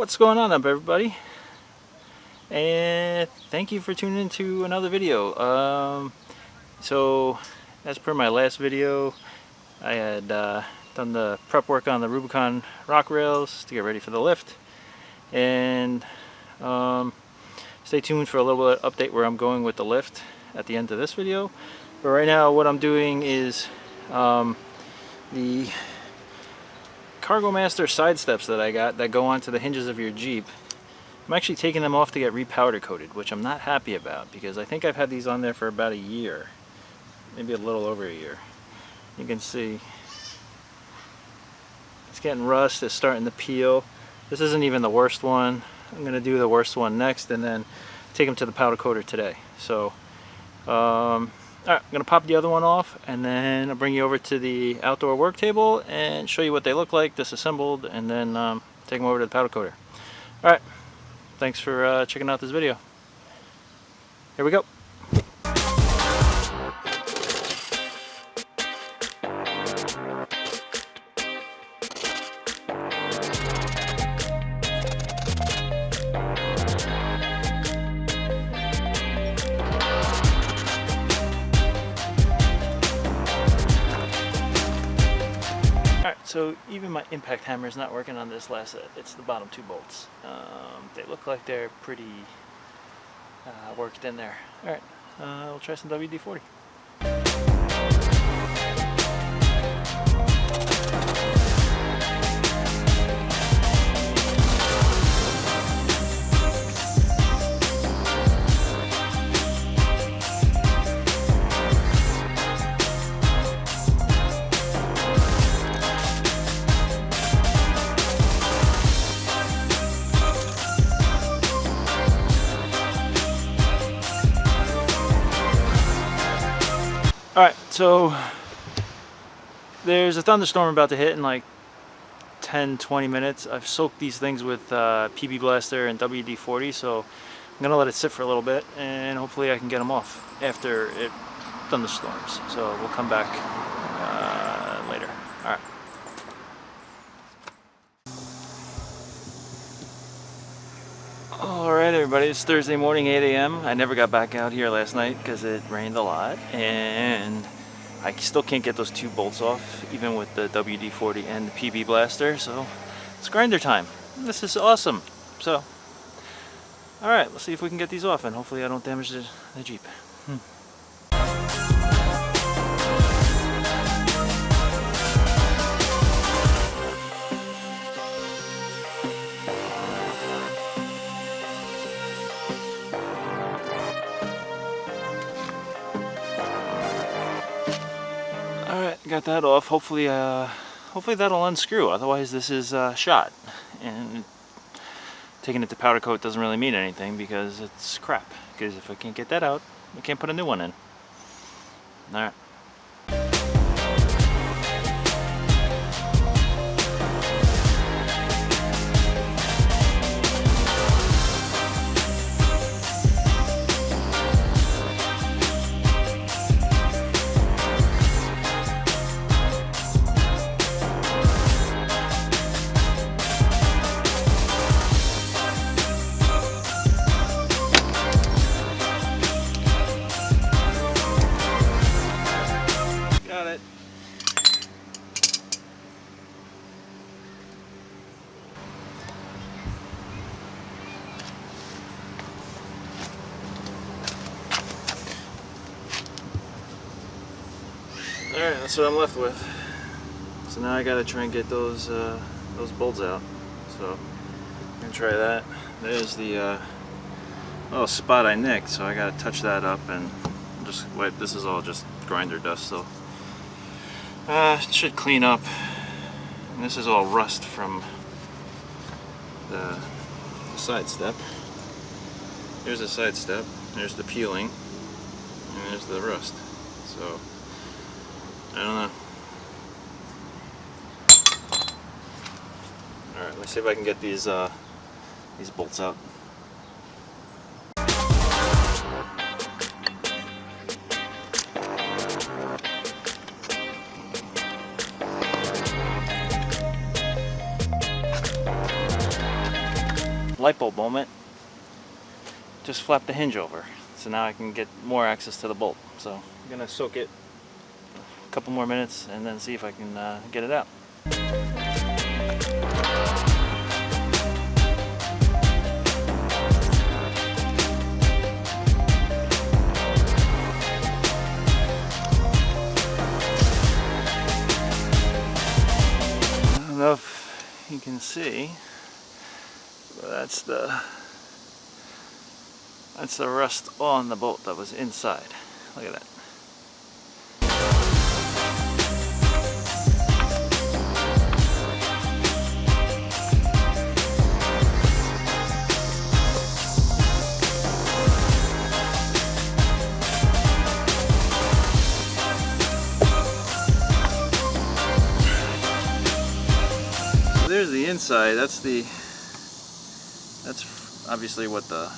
What's going on up, everybody? And thank you for tuning in to another video. So as per my last video, I had done the prep work on the Rubicon rock rails to get ready for the lift, and stay tuned for a little bit of update where I'm going with the lift at the end of this video. But right now what I'm doing is the Kargo Master side steps that I got that go onto the hinges of your Jeep. I'm actually taking them off to get repowder coated, which I'm not happy about because I think I've had these on there for about a year, maybe a little over a year. You can see it's getting rust, it's starting to peel. This isn't even the worst one. I'm going to do the worst one next and then take them to the powder coater today. So alright, I'm going to pop the other one off and then I'll bring you over to the outdoor work table and show you what they look like disassembled, and then take them over to the powder coater. Alright, thanks for checking out this video. Here we go. So even my impact hammer is not working on this last set. It's the bottom two bolts. They look like they're pretty worked in there. Alright, we'll try some WD-40. Alright, so there's a thunderstorm about to hit in like 10-20 minutes. I've soaked these things with PB Blaster and WD-40, so I'm going to let it sit for a little bit and hopefully I can get them off after it thunderstorms. So we'll come back later. Alright. Alright everybody, it's Thursday morning, 8 a.m. I never got back out here last night because it rained a lot and I still can't get those two bolts off even with the WD-40 and the PB Blaster, so it's grinder time. This is awesome. So alright, let's see if we can get these off and hopefully I don't damage the Jeep. Alright, got that off. Hopefully that'll unscrew, otherwise this is shot. And taking it to powder coat doesn't really mean anything because it's crap. Because if I can't get that out, I can't put a new one in. Alright. Alright, that's what I'm left with. So now I gotta try and get those bolts out. So I'm gonna try that. There's the little spot I nicked, so I gotta touch that up and just wipe. This is all just grinder dust, so it should clean up. And this is all rust from the side step. Here's the side step, there's the peeling, and there's the rust. So I don't know. Alright, let's see if I can get these bolts out. light bulb moment, just flap the hinge over. So now I can get more access to the bolt. So I'm gonna soak it a couple more minutes and then see if I can get it out. I don't know if you can see, but that's the rust on the bolt that was inside. Look at that. So there's the inside. That's obviously what the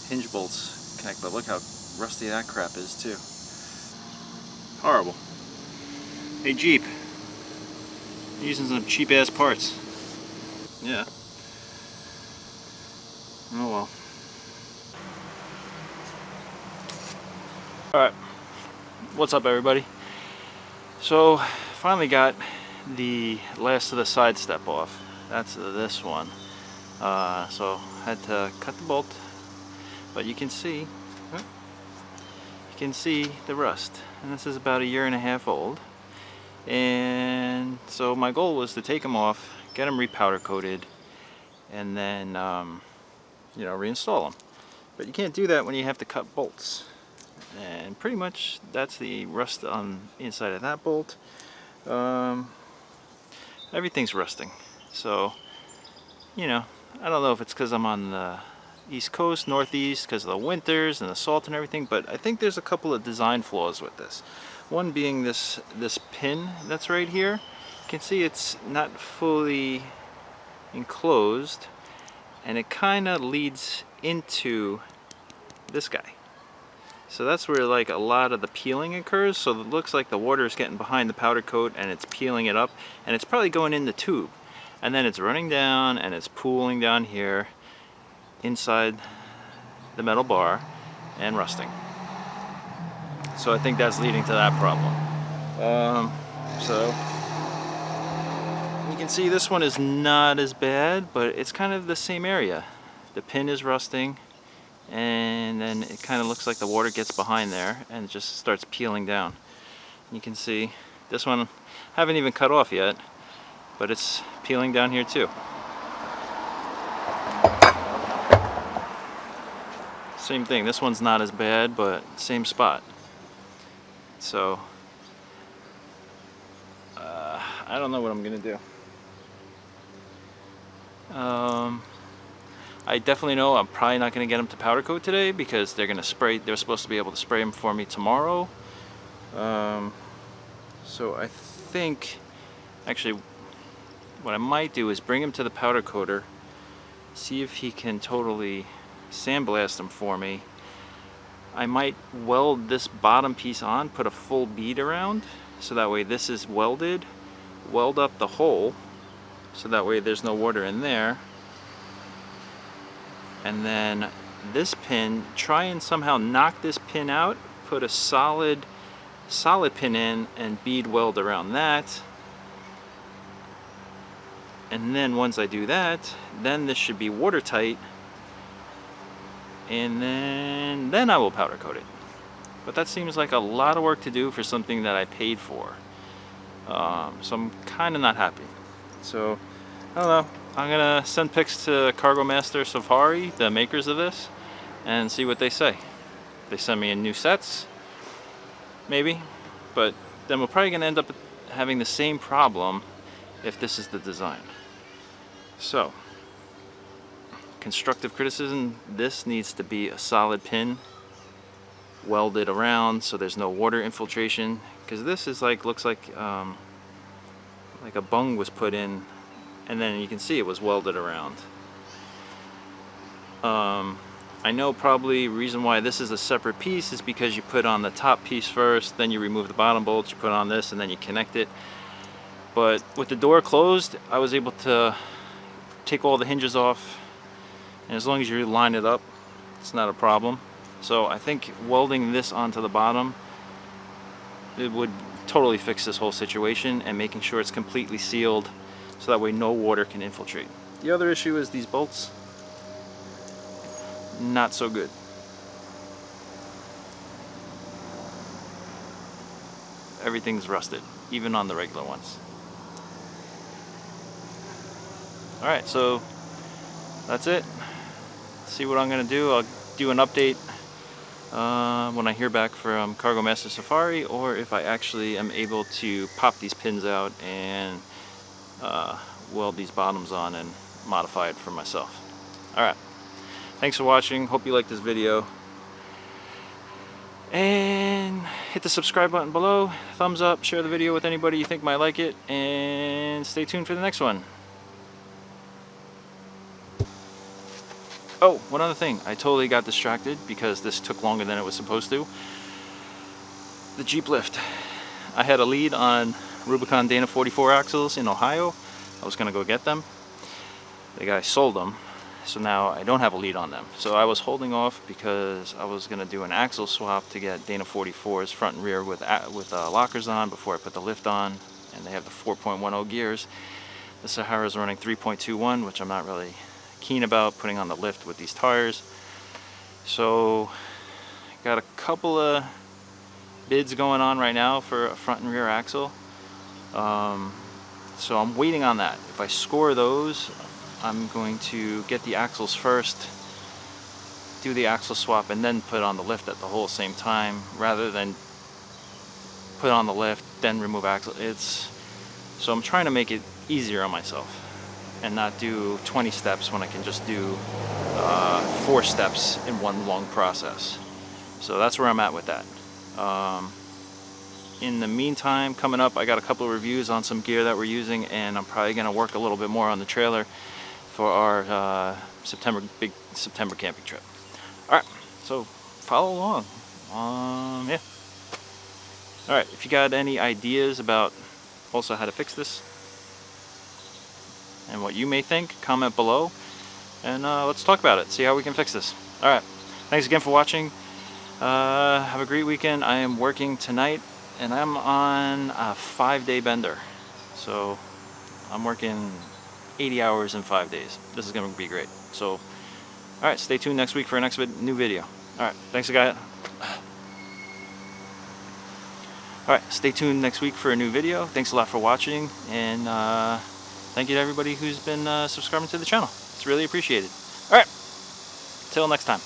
hinge bolts connect, but look how rusty that crap is too. Horrible. Hey Jeep, you're using some cheap ass parts. Yeah. Oh well. Alright, what's up everybody? So finally got the last of the side step off. That's this one. So had to cut the bolt, but you can see the rust, and this is about 1.5 years old. And so my goal was to take them off, get them repowder coated, and then you know, reinstall them. But you can't do that when you have to cut bolts, and pretty much that's the rust on the inside of that bolt. Everything's rusting, so you know, I don't know if it's because I'm on the East Coast, Northeast, because of the winters and the salt and everything, but I think there's a couple of design flaws with this. One being this pin that's right here. You can see it's not fully enclosed, and it kind of leads into this guy. So that's where like a lot of the peeling occurs. So it looks like the water is getting behind the powder coat and it's peeling it up, and it's probably going in the tube, and then it's running down and it's pooling down here inside the metal bar and rusting. So I think that's leading to that problem. So you can see this one is not as bad, but it's kind of the same area. The pin is rusting, and then it kind of looks like the water gets behind there and just starts peeling down. You can see this one I haven't even cut off yet, but it's peeling down here too. Same thing, this one's not as bad, but same spot. So I don't know what I'm gonna do. I definitely know I'm probably not gonna get them to powder coat today, because they're supposed to be able to spray them for me tomorrow. So I think actually what I might do is bring him to the powder coater, see if he can totally sandblast them for me. I might weld this bottom piece on, put a full bead around, so that way this is welded, weld up the hole, so that way there's no water in there. And then this pin, try and somehow knock this pin out, put a solid pin in and bead weld around that. And then once I do that, then this should be watertight, and then I will powder coat it. But that seems like a lot of work to do for something that I paid for. So I'm kind of not happy. So I don't know, I'm gonna send pics to Kargo Master Safari, the makers of this, and see what they say. They send me in new sets, maybe, but then we're probably gonna end up having the same problem if this is the design. So constructive criticism, this needs to be a solid pin welded around so there's no water infiltration, because this is like, looks like a bung was put in, and then you can see it was welded around. I know probably reason why this is a separate piece is because you put on the top piece first, then you remove the bottom bolts, you put on this, and then you connect it. But with the door closed, I was able to take all the hinges off and as long as you line it up, it's not a problem. So I think welding this onto the bottom, it would totally fix this whole situation, and making sure it's completely sealed so that way no water can infiltrate. The other issue is these bolts, not so good. Everything's rusted, even on the regular ones. Alright, so that's it. See what I'm going to do. I'll do an update when I hear back from Kargo Master Safari, or if I actually am able to pop these pins out and weld these bottoms on and modify it for myself. Alright, thanks for watching. Hope you liked this video. And hit the subscribe button below, thumbs up, share the video with anybody you think might like it, and stay tuned for the next one. Oh, one other thing, I totally got distracted because this took longer than it was supposed to. The Jeep lift. I had a lead on Rubicon Dana 44 axles in Ohio. I was going to go get them. The guy sold them, so now I don't have a lead on them. So I was holding off because I was going to do an axle swap to get Dana 44s front and rear with lockers on before I put the lift on, and they have the 4.10 gears. The Sahara is running 3.21, which I'm not really keen about putting on the lift with these tires. So got a couple of bids going on right now for a front and rear axle. So I'm waiting on that. If I score those, I'm going to get the axles first, do the axle swap, and then put on the lift at the whole same time, rather than put on the lift then remove axle. So I'm trying to make it easier on myself and not do 20 steps when I can just do 4 steps in one long process. So that's where I'm at with that. In the meantime, coming up, I got a couple of reviews on some gear that we're using, and I'm probably going to work a little bit more on the trailer for our big September camping trip. Alright, so follow along. Yeah. Alright, if you got any ideas about also how to fix this and what you may think, comment below, and let's talk about it, see how we can fix this. Alright, thanks again for watching. Have a great weekend. I am working tonight, and I'm on a 5-day bender. So I'm working 80 hours in 5 days. This is going to be great. So, alright, stay tuned next week for our next new video. Alright, thanks guys. Alright, stay tuned next week for a new video. Thanks a lot for watching, and thank you to everybody who's been subscribing to the channel. It's really appreciated. Alright, till next time.